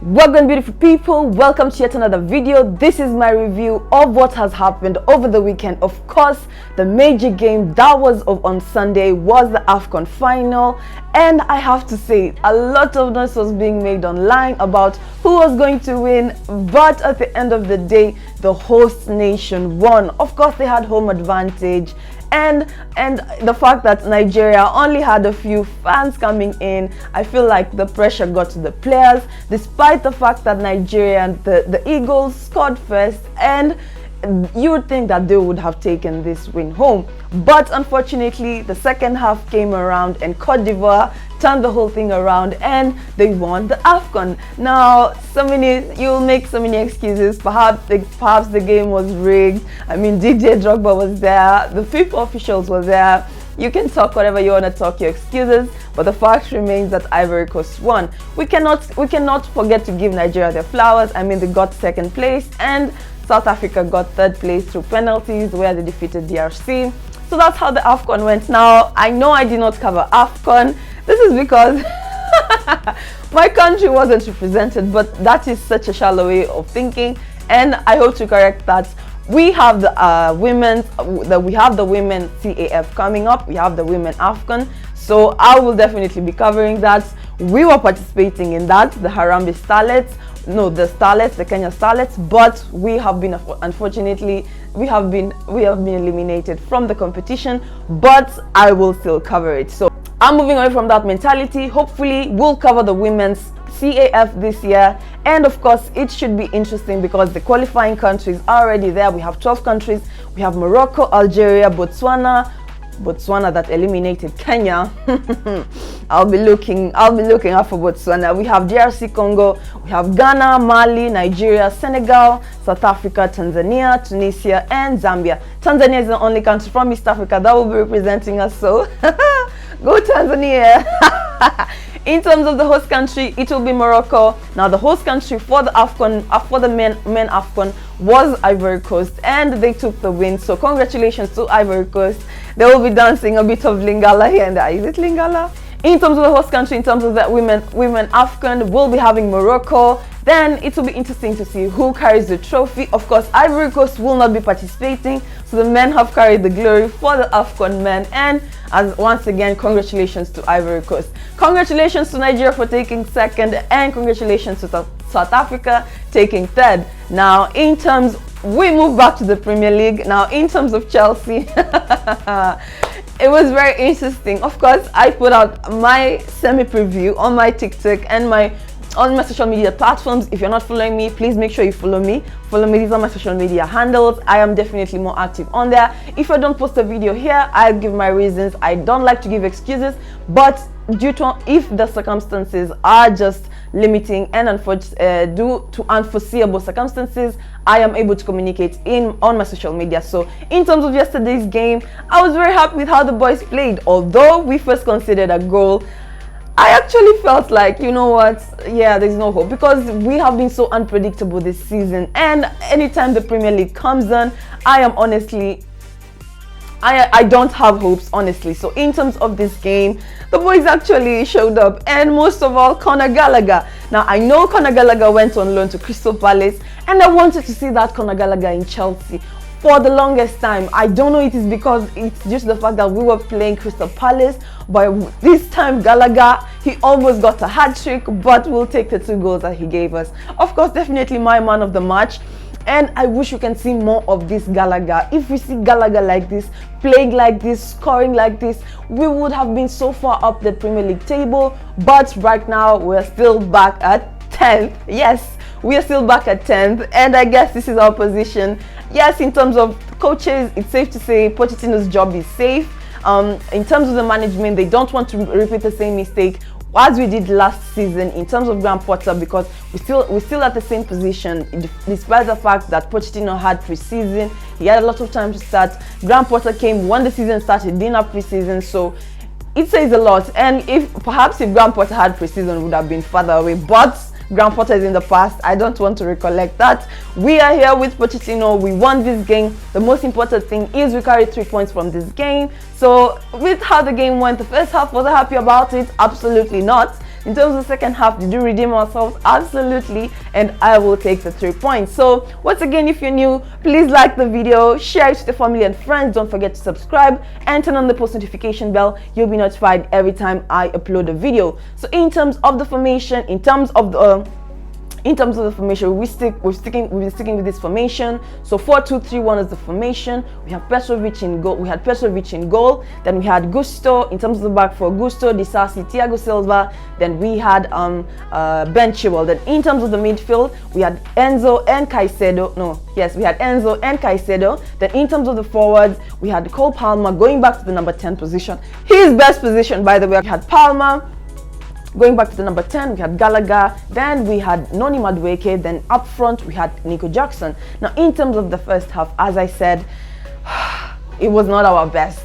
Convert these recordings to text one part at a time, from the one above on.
Welcome, beautiful people. Welcome to yet another video. This is my review of what has happened over the weekend. Of course, the major game that was on Sunday was the AFCON final, and I have to say a lot of noise was being made online about who was going to win, but at the end of the day, the host nation won. Of course, they had home advantage, and the fact that Nigeria only had a few fans coming in, I feel like the pressure got to the players, despite the fact that Nigeria and the Eagles scored first, and you would think that they would have taken this win home. But unfortunately, the second half came around and Cote d'Ivoire turned the whole thing around and they won the AFCON. Now, you'll make so many excuses. Perhaps the game was rigged. I mean, DJ Drogba was there, the FIFA officials were there. You can talk whatever you want to talk, your excuses, but the fact remains that Ivory Coast won. We cannot forget to give Nigeria their flowers. I mean, they got second place, and South Africa got third place through penalties where they defeated DRC. So that's how the AFCON went. Now, I know I did not cover AFCON. This is because my country wasn't represented, but that is such a shallow way of thinking, and I hope to correct that. We have the women CAF coming up. We have the women AFCON, so I will definitely be covering that. We were participating in that, the Harambee Starlets, the Kenya Starlets, but we have been, unfortunately, we have been eliminated from the competition, but I will still cover it. So I'm moving away from that mentality. Hopefully we'll cover the women's CAF this year, and of course it should be interesting because the qualifying countries are already there. We have 12 countries. We have Morocco, Algeria, Botswana that eliminated Kenya. I'll be looking out for Botswana. We have DRC Congo, we have Ghana, Mali, Nigeria, Senegal, South Africa, Tanzania, Tunisia, and Zambia. Tanzania is the only country from East Africa that will be representing us, so go Tanzania. In terms of the host country, it will be Morocco. Now, the host country for the AFCON, for the men AFCON, was Ivory Coast, and they took the win. So congratulations to Ivory Coast. They will be dancing a bit of Lingala here and there. Is it Lingala? In terms of the host country, in terms of the women AFCON, we'll be having Morocco. Then it will be interesting to see who carries the trophy. Of course, Ivory Coast will not be participating, so the men have carried the glory for the AFCON men. And once again, congratulations to Ivory Coast. Congratulations to Nigeria for taking second, and congratulations to South Africa taking third. Now, we move back to the Premier League. Now, in terms of Chelsea, it was very interesting. Of course, I put out my semi-preview on my TikTok and on my social media platforms. If you're not following me, please make sure you follow me. These are my social media handles. I am definitely more active on there. If I don't post a video here, I'll give my reasons. I don't like to give excuses, but if the circumstances are just limiting and due to unforeseeable circumstances, I am able to communicate on my social media. So in terms of yesterday's game, I was very happy with how the boys played. Although we first considered a goal, I actually felt like, you know what, yeah, there's no hope, because we have been so unpredictable this season, and anytime the Premier League comes on, I don't have hopes, honestly. So in terms of this game, the boys actually showed up, and most of all, Conor Gallagher. Now, I know Conor Gallagher went on loan to Crystal Palace, and I wanted to see that Conor Gallagher in Chelsea for the longest time. I don't know, it is because it's just the fact that we were playing Crystal Palace, but this time Gallagher, he almost got a hat-trick, but we'll take the 2 goals that he gave us. Of course, definitely my man of the match, and I wish we can see more of this Gallagher. If we see Gallagher like this, playing like this, scoring like this, we would have been so far up the Premier League table, but right now we're still back at 10th. Yes, we are still back at 10th, and I guess this is our position. Yes, in terms of coaches, it's safe to say Pochettino's job is safe. In terms of the management, they don't want to repeat the same mistake as we did last season in terms of Graham Potter, because we're still at the same position, despite the fact that Pochettino had pre-season. He had a lot of time to start. Graham Potter came when the season started, didn't have pre-season, so it says a lot. And if Graham Potter had pre-season, we would have been further away, but Graham Potter is in the past. I don't want to recollect that. We are here with Pochettino. We won this game. The most important thing is we carried 3 points from this game. So with how the game went, the first half, was I happy about it? Absolutely not. In terms of the second half, did we redeem ourselves? Absolutely, and I will take the 3 points. So once again, if you're new, please like the video, share it with your family and friends. Don't forget to subscribe and turn on the post notification bell. You'll be notified every time I upload a video. So in terms of the formation, in terms of the formation, we've been sticking with this formation. So 4-2-3-1 is the formation. We have Petrovic in goal. We had Petrovic in goal. Then we had Gusto in terms of the back for Gusto, Disasi, Thiago Silva. Then we had Ben Chilwell. Then in terms of the midfield, we had Enzo and Caicedo. We had Enzo and Caicedo. Then in terms of the forwards, we had Cole Palmer going back to the number 10 position. His best position, by the way. We had Palmer going back to the number 10, we had Gallagher, then we had Noni Madueke, then up front we had Nico Jackson. Now in terms of the first half, as I said, it was not our best.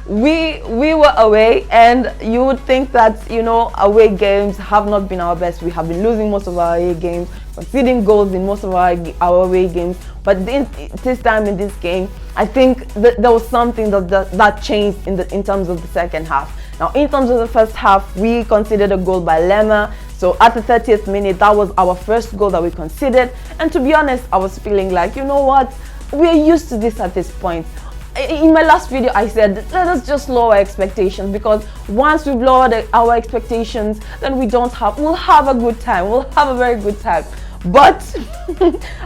we were away, and you would think that, you know, away games have not been our best. We have been losing most of our away games, conceding goals in most of our away games, but this time in this game, I think that there was something that changed in terms of the second half. Now, in terms of the first half, we conceded a goal by Lemma. So at the 30th minute, that was our first goal that we conceded. And to be honest, I was feeling like, you know what, we're used to this at this point. In my last video, I said, let us just lower expectations, because once we've lowered our expectations, then we'll have a good time. We'll have a very good time. But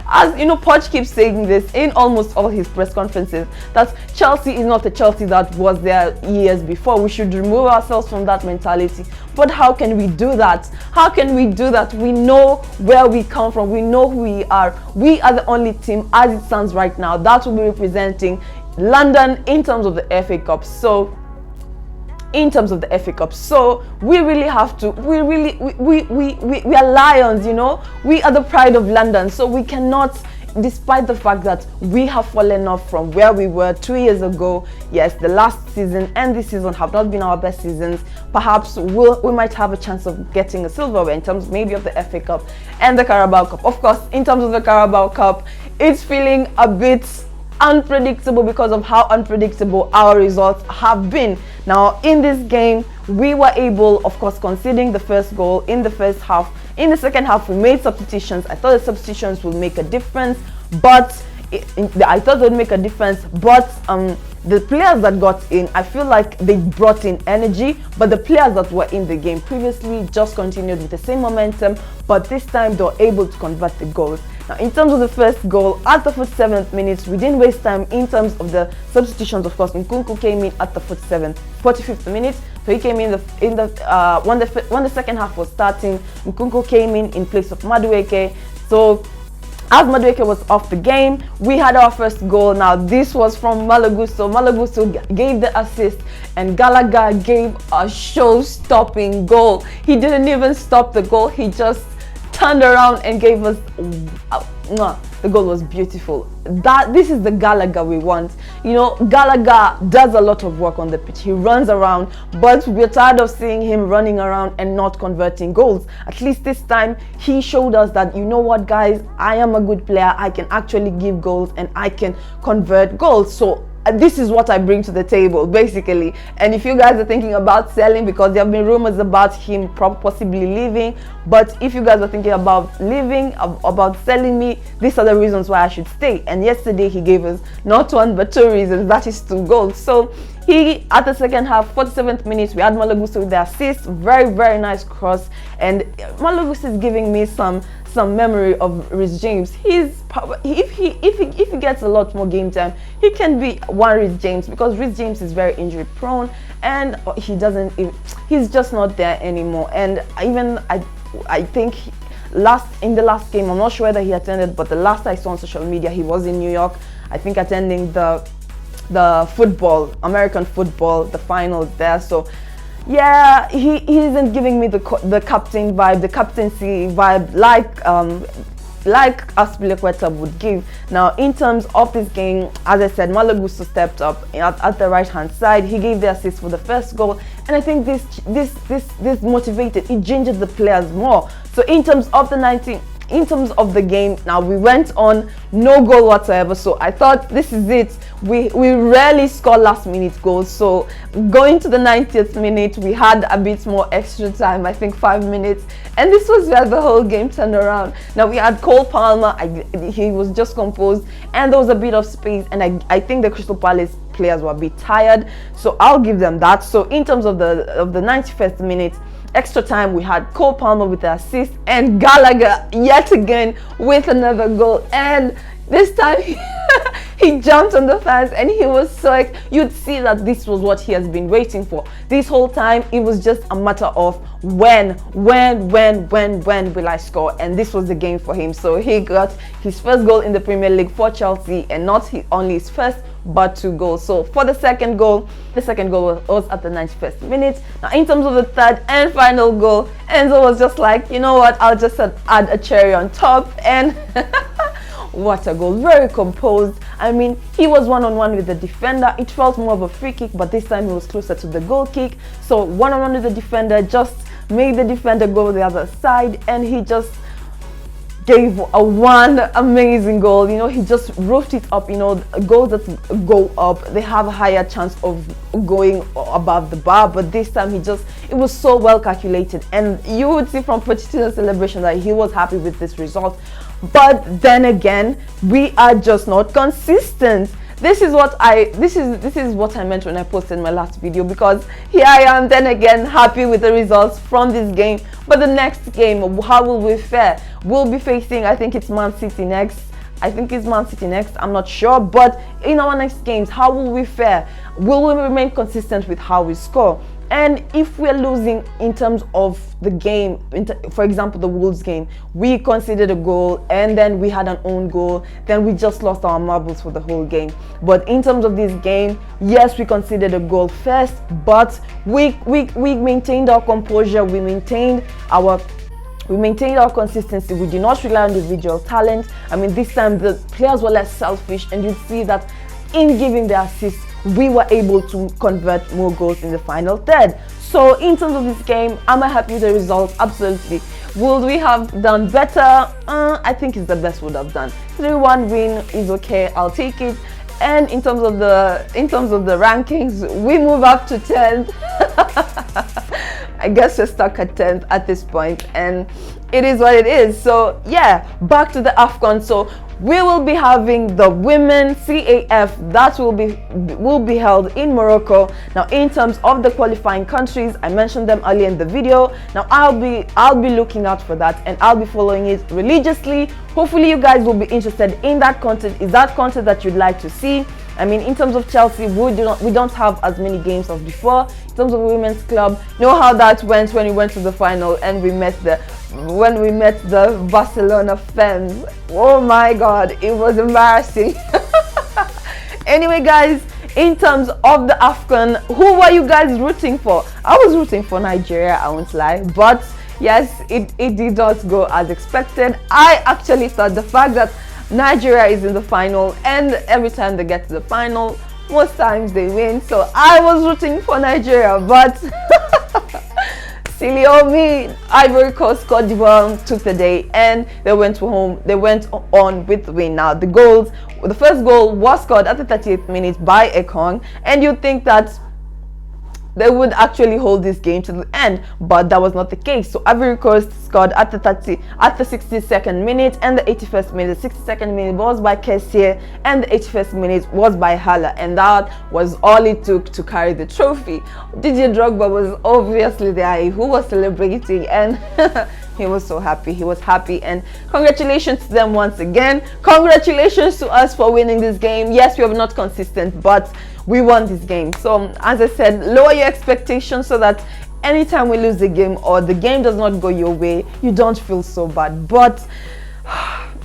as you know, Poch keeps saying this in almost all his press conferences, that Chelsea is not the Chelsea that was there years before. We should remove ourselves from that mentality. But how can we do that? How can we do that? We know where we come from. We know who we are. We are the only team, as it stands right now, that will be representing London in terms of the FA Cup. So in terms of the FA Cup, so we really have to, we are lions, you know, we are the pride of London. So we cannot, despite the fact that we have fallen off from where we were 2 years ago. Yes, the last season and this season have not been our best seasons. Perhaps we might have a chance of getting a silverware in terms maybe of the FA Cup and the Carabao Cup. Of course, in terms of the Carabao Cup, it's feeling a bit unpredictable because of how unpredictable our results have been. Now in this game, we were able, of course, conceding the first goal in the first half. In the second half, we made substitutions. I thought the substitutions would make a difference, but the players that got in, I feel like they brought in energy, but the players that were in the game previously just continued with the same momentum, but this time they were able to convert the goals. Now, in terms of the first goal, at the 47th minute, we didn't waste time in terms of the substitutions. Of course, Nkunku came in at the 45th minute. So he came in when the second half was starting. Nkunku came in place of Madueke. So as Madueke was off the game, we had our first goal. Now this was from Malo Gusto. Malo Gusto gave the assist, and Gallagher gave a show-stopping goal. He didn't even stop the goal. He just turned around and gave us the goal. Was beautiful. This is the Gallagher we want. You know, Gallagher does a lot of work on the pitch. He runs around, but we're tired of seeing him running around and not converting goals. At least this time he showed us that, you know what, guys, I am a good player. I can actually give goals and I can convert goals. So this is what I bring to the table, basically. And if you guys are thinking about selling, because there have been rumors about him possibly leaving, but if you guys are thinking about leaving, about selling me, these are the reasons why I should stay. And yesterday he gave us not one but two reasons, that is 2 goals. So he, at the second half, 47th minute, we had Malo Gusto with the assist. Very nice cross, and Malo Gusto is giving me some memory of Reece James. If he gets a lot more game time, he can be one Reece James, because Reece James is very injury prone, and he's just not there anymore. And even I think in the last game, I'm not sure whether he attended, but the last I saw on social media, he was in New York, I think, attending the American football, the finals there. So yeah, he isn't giving me the captain vibe, the captaincy vibe like Aspilicueta would give. Now, in terms of this game, as I said, Malo Gusto stepped up at the right hand side. He gave the assist for the first goal, and I think this motivated, it changed the players more. So in terms of the in terms of the game, now we went on no goal whatsoever, so I thought this is it. We rarely score last minute goals, so going to the 90th minute we had a bit more extra time, I think 5 minutes, and this was where the whole game turned around. Now we had Cole Palmer, he was just composed, and there was a bit of space, and I think the Crystal Palace players were a bit tired, so I'll give them that. So in terms of the 91st minute, extra time, we had Cole Palmer with the assist and Gallagher yet again with another goal, and this time he jumped on the fans and he was so you'd see that this was what he has been waiting for this whole time. It was just a matter of when will I score, and this was the game for him. So he got his first goal in the Premier League for Chelsea, and not only his first but 2 goals. So for the second goal was at the 91st minute. Now in terms of the third and final goal, Enzo was just like, you know what, I'll just add a cherry on top, and what a goal, very composed. I mean, he was one-on-one with the defender. It felt more of a free kick, but this time he was closer to the goal kick, so one-on-one with the defender, just made the defender go the other side, and he just gave one amazing goal. You know, he just roofed it up. You know, goals that go up, they have a higher chance of going above the bar, but this time it was so well calculated, and you would see from Pochettino's celebration that he was happy with this result. But then again, we are just not consistent. This is what I meant when I posted my last video, because here I am then again happy with the results from this game, but the next game, how will we fare? We'll be facing, I think it's Man City next. I'm not sure, but in our next games, how will we fare? Will we remain consistent with how we score? And if we're losing in terms of the game, for example, the Wolves game, we conceded a goal and then we had an own goal, then we just lost our marbles for the whole game. But in terms of this game, yes, we conceded a goal first, but we maintained our composure, we maintained our consistency. We did not rely on individual talent. I mean, this time the players were less selfish, and you'd see that in giving the assists, we were able to convert more goals in the final third. So in terms of this game, am I happy with the results? Absolutely. Would we have done better? I think it's the best we would have done. 3-1 win is okay, I'll take it. And in terms of the rankings, we move up to 10th. I guess we're stuck at 10th at this point, and it is what it is. So yeah, back to the AFCON. So we will be having the women CAF that will be held in Morocco. Now in terms of the qualifying countries, I mentioned them earlier in the video. Now I'll be looking out for that, and I'll be following it religiously. Hopefully you guys will be interested in that content. Is that content that you'd like to see? I mean, in terms of Chelsea, we don't have as many games as before. In terms of the women's club, you know how that went when we went to the final and we met the Barcelona fans. Oh my god, it was embarrassing. Anyway guys, in terms of the AFCON, who were you guys rooting for? I was rooting for Nigeria, I won't lie, but yes, it did not go as expected. I actually thought the fact that Nigeria is in the final, and every time they get to the final, most times they win, so I was rooting for Nigeria, but silly old me, Ivory Coast, Cote d'Ivoire took the day and they went home. They went on with the win. Now the first goal was scored at the 38th minute by AFON, and you'd think that they would actually hold this game to the end, but that was not the case. So Ivory Coast scored at the 62nd minute and the 81st minute. The 62nd minute was by Kessier and the 81st minute was by Hala, and that was all it took to carry the trophy. Didier Drogba was obviously there, who was celebrating, and he was so happy. He was happy, and congratulations to them once again. Congratulations to us for winning this game. Yes, we were not consistent, but we won this game. So as I said, lower your expectations so that anytime we lose the game or the game does not go your way, you don't feel so bad. But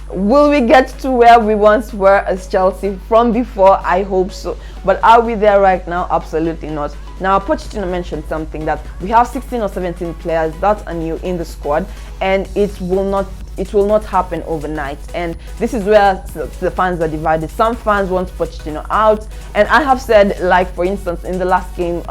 will we get to where we once were as Chelsea from before? I hope so. But are we there right now? Absolutely not. Now, Pochettino mentioned something, that we have 16 or 17 players that are new in the squad, and it will not happen overnight. And this is where the fans are divided. Some fans want Pochettino out, and I have said, like for instance in the last game,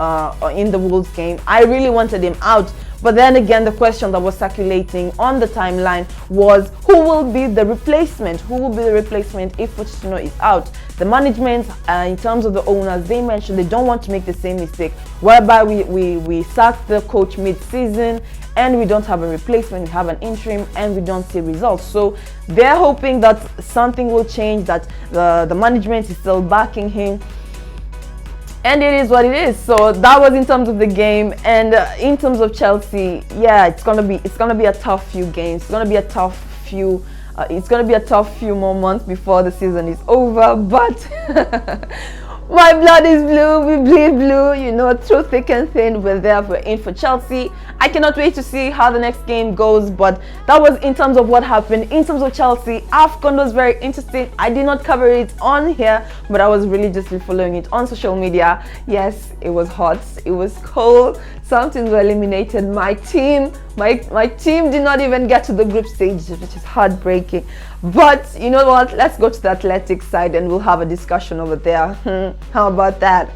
or in the Wolves game, I really wanted him out, But then again, the question that was circulating on the timeline was, who will be the replacement? Who will be the replacement if Pochettino is out? The management, in terms of the owners, they mentioned they don't want to make the same mistake whereby we sack the coach mid-season and we don't have a replacement, we have an interim and we don't see results. So they're hoping that something will change, that the management is still backing him. And it is what it is. So that was in terms of the game. And in terms of Chelsea, yeah, it's gonna be a tough few games. It's gonna be a tough few more months before the season is over. But my blood is blue, we bleed blue, you know, through thick and thin, we're in for Chelsea. I cannot wait to see how the next game goes, but that was in terms of what happened. In terms of Chelsea, AFCON was very interesting. I did not cover it on here, but I was religiously following it on social media. Yes, it was hot, it was cold, some teams were eliminated. My team did not even get to the group stage, which is heartbreaking. But you know what, let's go to the athletic side and we'll have a discussion over there. How about that?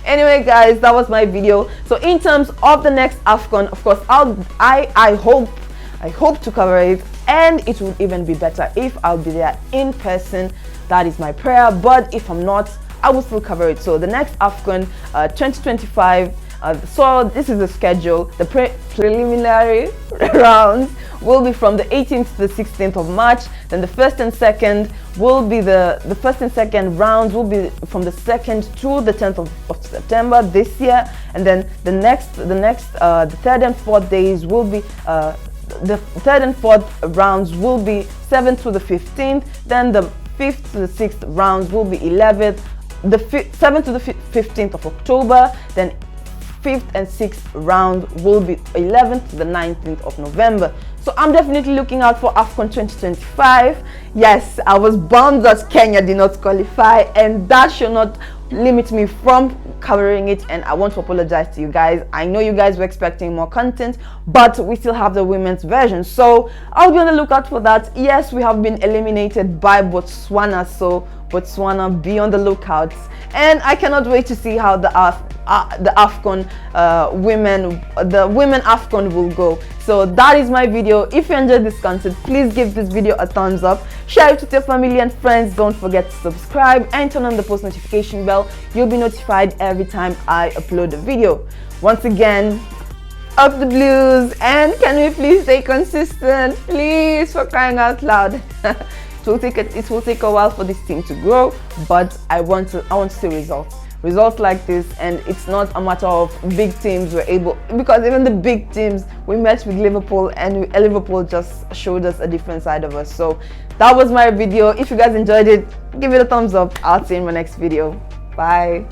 Anyway guys, that was my video. So in terms of the next AFCON, of course, I hope to cover it, and it would even be better if I'll be there in person. That is my prayer. But if I'm not, I will still cover it. So the next AFCON 2025, so this is the schedule. The preliminary rounds will be from the 18th to the 16th of March. Then the first and second rounds will be from the 2nd to the 10th of September this year. And then the third and fourth days will be the third and fourth rounds will be 7th to the 15th. Then the 5th to the 6th rounds will be 11th, the 7th to the 15th of October. Then 5th and 6th round will be 11th to the 19th of November. So I'm definitely looking out for AFCON 2025. Yes, I was bummed that Kenya did not qualify, and that should not limit me from covering it. And I want to apologize to you guys. I know you guys were expecting more content, but we still have the women's version, so I'll be on the lookout for that. Yes, we have been eliminated by Botswana, so Botswana, be on the lookout. And I cannot wait to see how the AFCON the women AFCON will go. So that is my video. If you enjoyed this content, please give this video a thumbs up, share it with your family and friends. Don't forget to subscribe and turn on the post notification bell. You'll be notified every time I upload a video. Once again, up the Blues, and can we please stay consistent, please, for crying out loud. It will take a while for this team to grow, but I want to see results like this. And it's not a matter of big teams were able, because even the big teams, we met with Liverpool and Liverpool just showed us a different side of us. So that was my video. If you guys enjoyed it, give it a thumbs up. I'll see you in my next video. Bye.